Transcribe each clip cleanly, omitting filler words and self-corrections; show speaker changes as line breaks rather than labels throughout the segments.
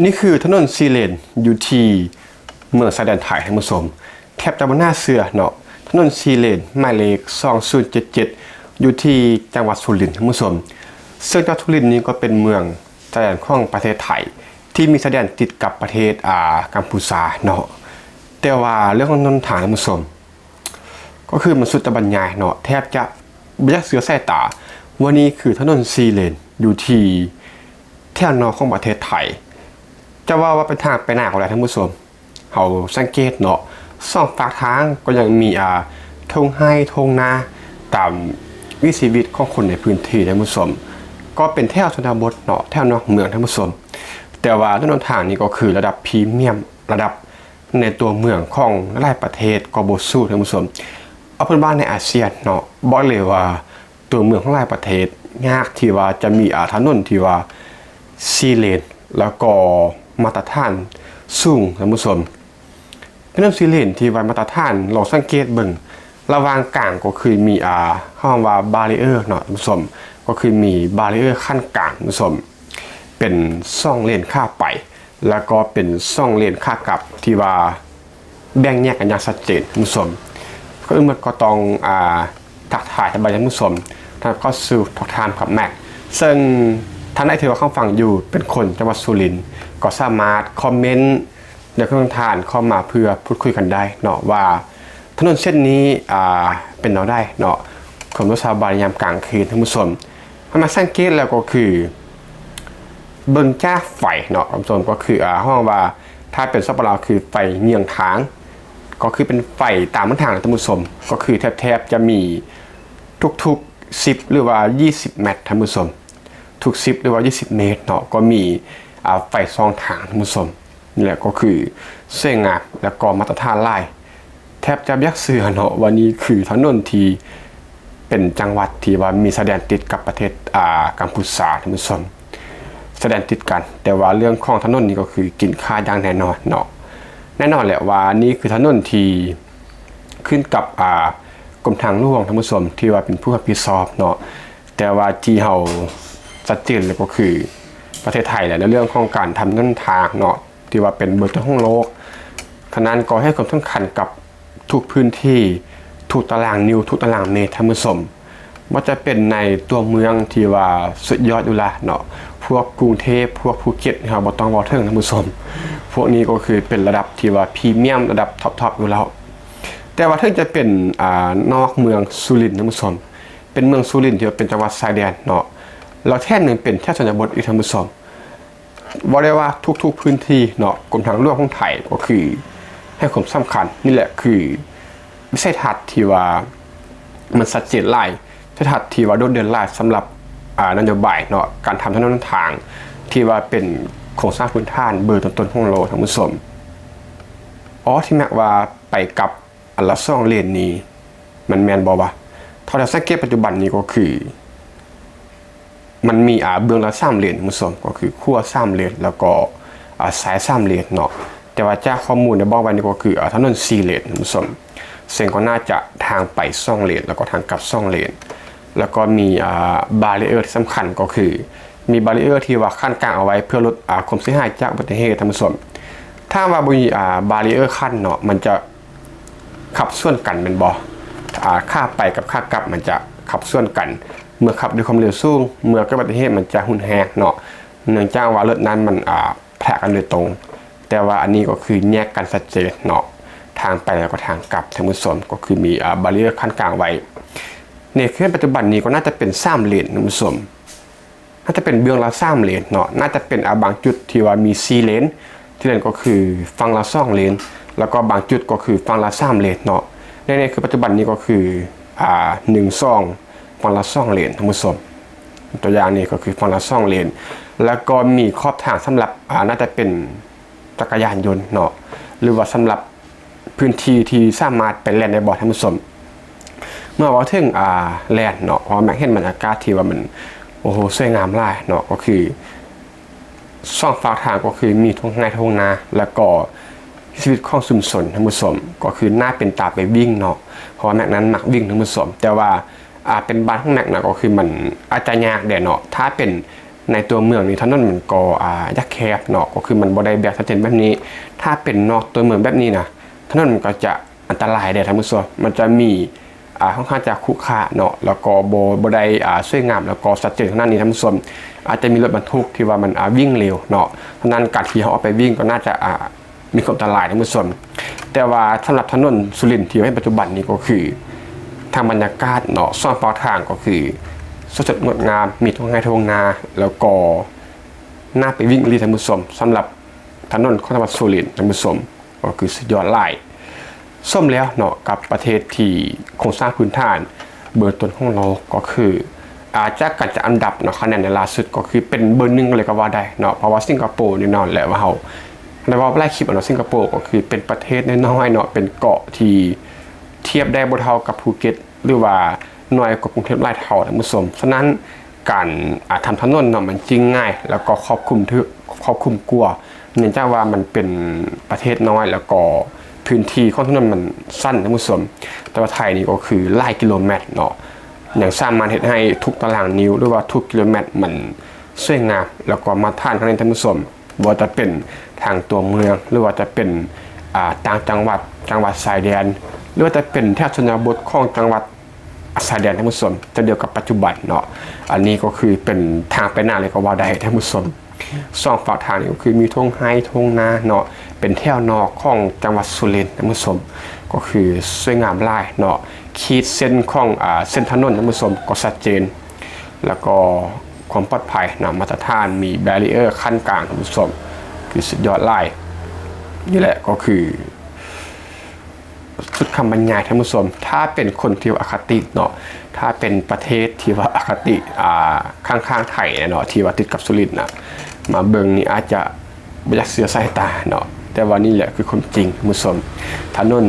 นี่คือถนนซีเลนอยู่ที่เมืองสะแดนไทยท่านผู้ชมแทบจะบนหน้าเสือเนาะถนนซีเลนหมายเลข2077อยู่ที่จังหวัดสุรินทร์ท่านผู้ชมซึ่งจังหวัดสุรินทร์นี้ก็เป็นเมืองสะแดนของประเทศไทยที่มีสะแดนติดกับประเทศกัมพูชาเนาะแต่ว่าเรื่องของถนนทางท่านผู้ชมก็คือมันสุดจะบรรยายเนาะแทบจะไม่อยากเสือแส่ตาวันนี้คือถนนซีเลนอยู่ที่แถวนอกของประเทศไทยจะว่าเป็นทางไปหน้าของอะไรท่านผู้ชมเขาสังเกตเนาะสองฝากทางก็ยังมีทงให้ทงนาตามวิถีชีวิตของคนในพื้นที่ท่านผู้ชมก็เป็นแถวชนบทเนาะแถวนอกเมืองท่านผู้ชมแต่ว่าถนนทางนี้ก็คือระดับพรีเมียมระดับในตัวเมืองของหลายประเทศก็บ่สู้ท่านผู้ชมเอาเป็นบ้านในอาเซียนเนาะบอกเลยว่าตัวเมืองของหลายประเทศยากที่ว่าจะมีถนนที่ว่าซีเลนแล้วก็มาตรฐานสูงท่านผู้ชมถนนซีเลนที่ว่ามาตรฐานเราสังเกตเบิ่งระหว่างกลางก็คือมีห้องว่าบาริเออร์เนาะท่านผู้ชมก็คือมีบาริเออร์ขั้นกลางท่านผู้ชมเป็นช่องเลนค่าไปแล้วก็เป็นช่องเลนค่ากลับที่ว่าแบ่งแยกกันอย่างชัดเจนท่านผู้ชมก็ต้องทักทายท่านผู้ชมท่านก็สู่ทักทายกับแม็กซึ่งท่านได้ถือว่าเข้าฟังอยู่เป็นคนจังหวัดสุรินทร์ก็สามารถคอมเมนต์ในเครื่องทานเข้ามาเพื่อพูดคุยกันได้เนาะว่าถนนเส้นนี้เป็นเราได้เนาะผมรู้ชาวบ้านยามกลางคืนท่านผู้ชมมาสังเกตแล้วก็คือเบิ่งจ้าไฟเนาะท่านผู้ชมก็คือห้องว่าถ้าเป็นซับปะรดคือไฟเงี่ยงทางก็คือเป็นไฟตามทางท่านผู้ชมก็คือแทบจะมีทุกๆ10หรือว่า20เมตรท่านผู้ชมทุก10หรือว่า20เมตรเนาะก็มีไฟซองทางท่านผู้ชมนี่แหละก็คือสวยงามแล้วก็มาตรฐานหลายแทบจะยักเสือเนาะวันนี้คือถนนที่เป็นจังหวัดที่ว่ามีสะแดนติดกับประเทศกัมพูชาท่านผู้ชมสะแดนติดกันแต่ว่าเรื่องของถนนนี้ก็คือกินค่าอย่างแน่นอนเนาะแน่นอนแหละว่านี่คือถนนที่ขึ้นกับกรมทางหลวงท่านผู้ชมที่ว่าเป็นผู้รับผิดชอบเนาะแต่ว่าที่เฮาชัดเจนเลยก็คือประเทศไทยแหละในเรื่องของการทำถนนทางเนาะที่ว่าเป็นเบอร์ต้นของโลกฉะนั้นก็ให้ความสำคัญกับทุกพื้นที่ทุกตารางนิ้วทุกตารางเมตรท่านผู้ชมว่าจะเป็นในตัวเมืองที่ว่าสุดยอดอยู่ละเนาะพวกกรุงเทพพวกภูเก็ตครับบ่ต้องวอเทิงท่านผู้ชมพวกนี้ก็คือเป็นระดับที่ว่าพรีเมียมระดับท็อปอยู่แล้วแต่ว่าถ้าจะเป็นนอกเมืองสุรินทร์ท่านผู้ชมเป็นเมืองสุรินทร์ที่เป็นจังหวัดชายแดนเนาะเราแท่นึงเป็นแท่ชนบทอีกท่านผู้ชมบอกได้ว่าทุกๆพื้นที่เนาะกรมทางหลวงของไทยก็คือให้ความสำคัญนี่แหละคือวิสัยทัศน์ที่ว่ามันชัดเจนหลายวิสัยทัศน์ที่ว่าโดดเด่นหลายสำหรับนโยบายเนาะการทำถนนทางที่ว่าเป็นโครงสร้างพื้นฐานเบอร์ต้นๆของโลกท่านผู้ชมที่แม้ว่าไปกับอันละสองเลนนี้มันแมนบ่วะเท่าที่สังเกตปัจจุบันนี้ก็คือมันมีเบื้องละ3เลนท่านผู้ชมก็คือขั้ว3เลนแล้วก็สาย3เลนเนาะแต่ว่าจากข้อมูลในบอกไว้นี่ก็คือถนน4เลนท่านผู้ชมซึ่งก็น่าจะทางไป2เลนแล้วก็ทางกลับ2เลนแล้วก็มีบาริเออร์ที่สำคัญก็คือมีบาริเออร์ที่ว่าขั้นกลางเอาไว้เพื่อลดความเสียหายจากอุบัติเหตุท่านผู้ชมถ้าว่ามีบาริเออร์ขั้นเนาะมันจะขับส่วนกันเป็นบ่ค่าไปกับค่ากลับมันจะขับส่วนกันเมื่อขับด้วยความเร็วสูงเมื่อเกิดอุบัติเหตุมันจะหุนแหกเนาะเนื่องจากว่ารถนั้นมันแพร่กันโดยตรงแต่ว่าอันนี้ก็คือแยกกันชัดเจนเนาะทางไปแล้วก็ทางกลับท่านผู้ชมก็คือมีบาริเออร์ขั้นกลางไว้เนี่ยคือปัจจุบันนี้ก็น่าจะเป็น3เลนท่านผู้ชมน่าจะเป็นเบื้องละ3เลนเนาะน่าจะเป็นบางจุดที่ว่ามี4เลนที่เลนก็คือฝั่งละ2เลนแล้วก็บางจุดก็คือฝั่งละ3เลนเนาะนี่คือปัจจุบันนี้ก็คือ1-2ฝั่งละ2เลนท่านผู้ชมตัวอย่างนี้ก็คือฝั่งละ2เลนแล้วก็มีขอบทางสำหรับน่าจะเป็นจักรยานยนต์เนาะหรือว่าสำหรับพื้นที่ที่สามารถไปแล่นในบ่อท่านผู้ชมเมื่อว่าถึงแล่นเนาะเพราะแม็กเห็นบรรยากาศที่ว่ามันโอ้โหสวยงามหลายเนาะก็คือช่องฝากทางก็คือมีทุ่งนาแล้วก็ชีวิตของชุมชนท่านผู้ชมก็คือน่าเป็นตาไปวิ่งเนาะเพราะแม็กนั้นมักวิ่งท่านผู้ชมแต่ว่าเป็นบ้านของแม็กนะก็คือมันอาจจะยากเนาะถ้าเป็น ในตัวเมืองนี่ถนนมันก็ยักแคบเนาะก็คือมันบ่ได้แบบชัดเจนแบบนี้ถ้าเป็นนอกตัวเมืองแบบนี้นะถนนมันก็จะอันตรายได้ท่านผู้ชมมันจะมีค่อนข้างจะคุกคาเนาะแล้วก็บ่ได้สวยงามแล้วก็ชัดเจนขนาดนี้ท่านผู้ชมอาจจะมีรถบรรทุกที่ว่ามันวิ่งเร็วเนาะเพราะนั้นการที่เขาเอาไปวิ่งก็น่าจะมีความอันตรายท่านผู้ชมแต่ว่าสำหรับถนนสุรินทร์ที่ให้ปัจจุบันนี้ก็คือทางบรรยากาศเนาะซ่อนปอทางก็คือสดงดงามมีทุ่งไร่ทุ่งนาแล้วก็น่าไปวิ่งรีท่านผู้ชมสำหรับถนนของจังหวัดสุรินทร์ท่านผู้ชมก็คือสุดยอดหลายส้มแล้วเนาะกับประเทศที่โครงสร้างพื้นฐานเบอร์ต้นของเราก็คืออาจจะการจะอันดับเนาะคะแนนในล่าสุดก็คือเป็นเบอร์หนึ่งเลยก็ว่าได้เนาะเพราะว่าสิงคโปร์นี่นอนแหละว่าเขาในว่าไล่คลิปเนาะสิงคโปร์ก็คือเป็นประเทศน้อยๆเนาะเป็นเกาะที่เทียบได้บ่เท่ากับภูเก็ตหรือว่าน้อยกว่ากรุงเทพหลายเท่าท่านผู้ชมฉะนั้นการทำถนนเนาะมันจริงง่ายแล้วก็ครอบคลุมกลัวเนื่องจากว่ามันเป็นประเทศน้อยแล้วก็พื้นที่ของถนนมันสั้นท่านผู้ชมแต่ว่าไทยนี่ก็คือหลายกิโลเมตรเนาะอย่างสร้างมันเห็นให้ทุกตารางนิ้วหรือว่าทุกกิโลเมตรมันสวยงามแล้วก็มาท่านคะแนนท่านผู้ชมว่าจะเป็นทางตัวเมืองหรือว่าจะเป็นต่างจังหวัดชายแดนหรือว่าจะเป็นแถบชนบทของจังหวัดชายแดนท่านผู้ชมจะเดียวกับปัจจุบันเนาะอันนี้ก็คือเป็นทางไปหน้าเลยก็ว่าได้ท่านผู้ชมสองฝั่งทางนี่ก็คือมีทุ่งไร่ทุ่งนาเนาะเป็นแถวนอกของจังหวัดสุรินทร์ท่านผู้ชมก็คือสวยงามหลายเนาะขีดเส้นของเส้นถนนท่านผู้ชมก็ชัดเจนแล้วก็ความปลอดภัยนะมาตรฐานมีแบรีเออร์ขั้นกลางท่านผู้ชมคือสุดยอดหลายนี่แหละก็คือสุดคำบรรยายท่านผู้ชมถ้าเป็นคนที่อคติเนาะถ้าเป็นประเทศที่ว่าอคติข้างๆไทยเนาะที่ว่าติดกับสุรินทร์นะมาเบิ่งนี่อาจจะไม่อยากเสียสายตาเนาะแต่ว่านี่แหละคือความจริงท่านผู้ชมถนน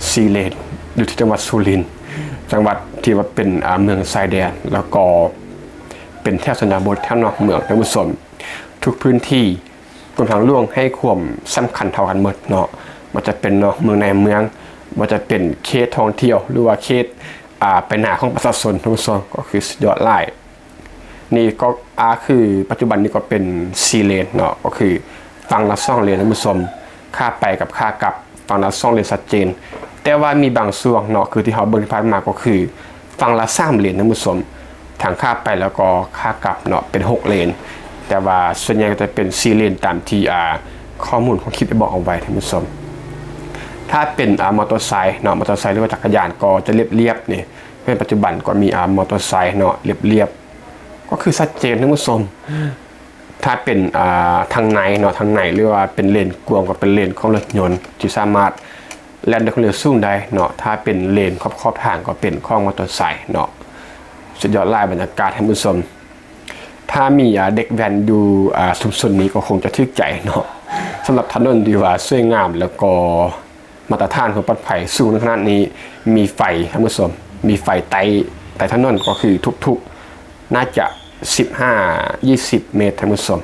ซีเลนอยู่ที่จังหวัดสุรินทร์จังหวัดที่ว่าเป็นเมืองชายแดนแล้วก็เป็นแถบชนบทแถวนอกเมืองท่านผู้ชมทุกพื้นที่กรมทางหลวงให้ความสำคัญเท่ากันหมดเนาะมันจะเป็นเนาะเมืองในเมืองมันจะเป็นเขตท่องเที่ยวหรือว่าเขตไปหน้าของประชาชนทุกส่วนก็คือสุดยอดหลายนี่ก็คือปัจจุบันนี้ก็เป็น4เลนเนาะก็คือฝั่งละ2เลนท่านผู้ชมค่าไปกับค่ากลับฝั่งละ2เลนชัดเจนแต่ว่ามีบางส่วนเนาะคือที่เขาเบิ่งที่ผ่านมาก็คือฝั่งละ3เลนท่านผู้ชมทางค่าไปแล้วก็ค่ากลับเนาะเป็น6เลนแต่ว่าส่วนใหญ่ก็จะเป็น4เลนตามที่ข้อมูลของคลิปได้บอกเอาไว้ท่านผู้ชมถ้าเป็นมอเตอร์ไซค์เนาะมอเตอร์ไซค์หรือว่าจักรยานก็จะเรียบๆนี่เป็นปัจจุบันก็มีมอเตอร์ไซค์เนาะเรียบๆก็คือชัดเจนท่านผู้ชมถ้าเป็นทางในเนาะทางในหรือว่าเป็นเลนกว้างก็เป็นเลนของรถยนต์ที่สามารถแล่นด้วยความเร็วสูงได้เนาะถ้าเป็นเลนขอบทางก็เป็นของมอเตอร์ไซค์เนาะสุดยอดลายบรรยากาศท่านผู้ชมถ้ามีเด็กแว้นดูชุมชนนี้ก็คงจะทึกใจเนาะสำหรับถนนที่ว่าสวยงามแล้วก็มาตรฐานของปลอดภัยสูงในขนาดนี้มีไฟท่านผู้ชมมีไฟไต่ถนนก็คือทุกๆน่าจะ15-20 เมตรท่านผู้ชม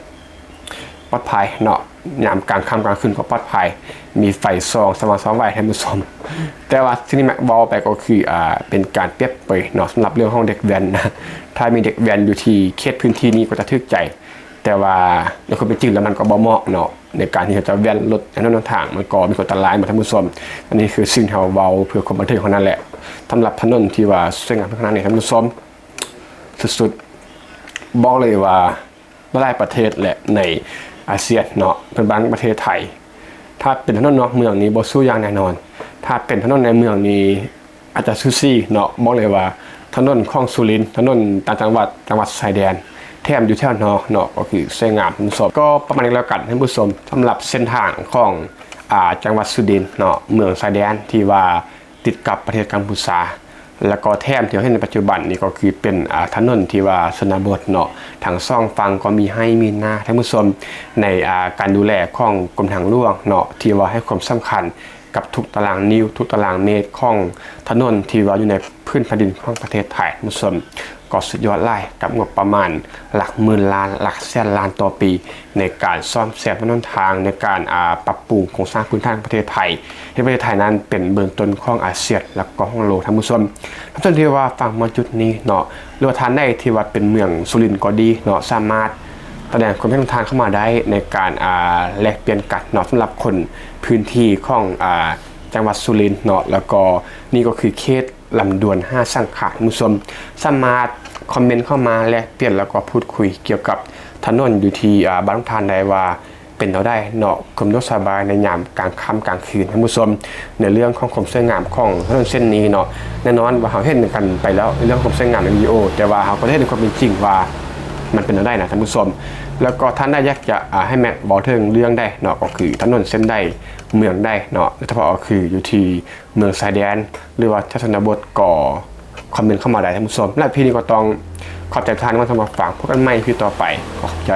ปลอดภัยเนาะยามกลางค่ำกลางคืนก็ปลอดภัยมีไฟส่องสว่างไว้ท่านผู้ชมแต่ว่าที่นี่แม็กบอลไปก็คือเป็นการเปรียบเปรยเนาะสำหรับเรื่องของเด็กแว้นนะถ้ามีเด็กแว้นอยู่ที่เขตพื้นที่นี้ก็จะทึกใจแต่ว่าในความเป็นจริงแล้วมันก็บ่เหมาะเนาะในการที่จะแว้นรถในถนนทางมันก็มีคนอันตรายมาท่านผู้ชมอันนี้คือสิ่งที่เราเว้าเพื่อความบันเทิงของนั่นแหละสำหรับถนนที่ว่าสวยงามขนาดนี้ท่านผู้ชมสุดๆบอกเลยว่าหลายประเทศแหละในอาเซียนเนาะเป็นบางประเทศไทยถ้าเป็นถนนนอกเมืองนี้บ่สู้อย่างแน่นอนถ้าเป็นถนนในเมืองนี้อาจจะซูซี่เนาะบอกเลยว่าถนนของสุรินทร์ถนนต่างจังหวัดชายแดนแถมอยู่แถวนอกเนาะก็คือสวยงามท่านผู้ชมก็ประมาณนี้แล้วกันท่านผู้ชมสำหรับเส้นทางของจังหวัดสุรินทร์เนาะเมืองชายแดนที่ว่าติดกับประเทศกัมพูชาแล้วก็แถมที่เราเห็นในปัจจุบันนี้ก็คือเป็นถนนที่ว่าชนบทเนาะทางซ่องฟังก็มีให้มีนาท่านผู้ชมในการดูแลของกรมทางหลวงเนาะที่ว่าให้ความสำคัญกับทุกตารางนิ้วทุกตารางเมตรของถนนที่ว่าอยู่ในพื้นแผ่นดินของประเทศไทยท่านผู้ชม ก็สุดยอดไล่กับงบประมาณหลักหมื่นล้านหลักแสนล้านต่อปี ในการซ่อมแซมถนนทางในการปรับปรุงโครงสร้างพื้นฐานประเทศไทยให้ประเทศไทยนั้นเป็นเบื้องต้นของอาเซียนและก็ของโลกท่านผู้ชมท่านที่ว่าฟังมาจุดนี้เนาะหรือว่าทานได้ที่ว่าเป็นเมืองสุรินทร์ก็ดีเนาะสามารถแสดงความเป็นทางเข้ามาได้ในการแลกเปลี่ยนกันเนาะสำหรับคนพื้นที่ของจังหวัดสุรินทร์เนาะแล้วก็นี่ก็คือเขตลำดวน5สังขะท่านผู้ชมสามารถคอมเมนต์เข้ามาแลกเปลี่ยนแล้วก็พูดคุยเกี่ยวกับถนนอยู่ที่บ้านทานใดว่าเป็นเราได้เนาะความสบายในยามกลางค่ำกลางคืนท่านผู้ชมในเรื่องของความสวยงามของถนนเส้นนี้เนาะแน่นอนว่าเราเห็นกันไปแล้วในเรื่องความสวยงามในวิดีโอแต่ว่าเราก็ได้เห็นความเป็นจริงว่ามันเป็นเราได้นะท่านผู้ชมแล้วก็ท่านได้อยากจะให้แม็กบอกถึงเรื่องได้เนาะก็คือถนนเส้นใดเมืองได้เนาะเฉพาะก็คืออยู่ที่เมืองชายแดนหรือว่าชนบทก่อคอมเมนต์เข้ามาได้ท่านผู้ชมและพี่นี่ก็ต้องขอบใจท่านที่มาฟังพวกกันใหม่พี่ต่อไปขอบใจ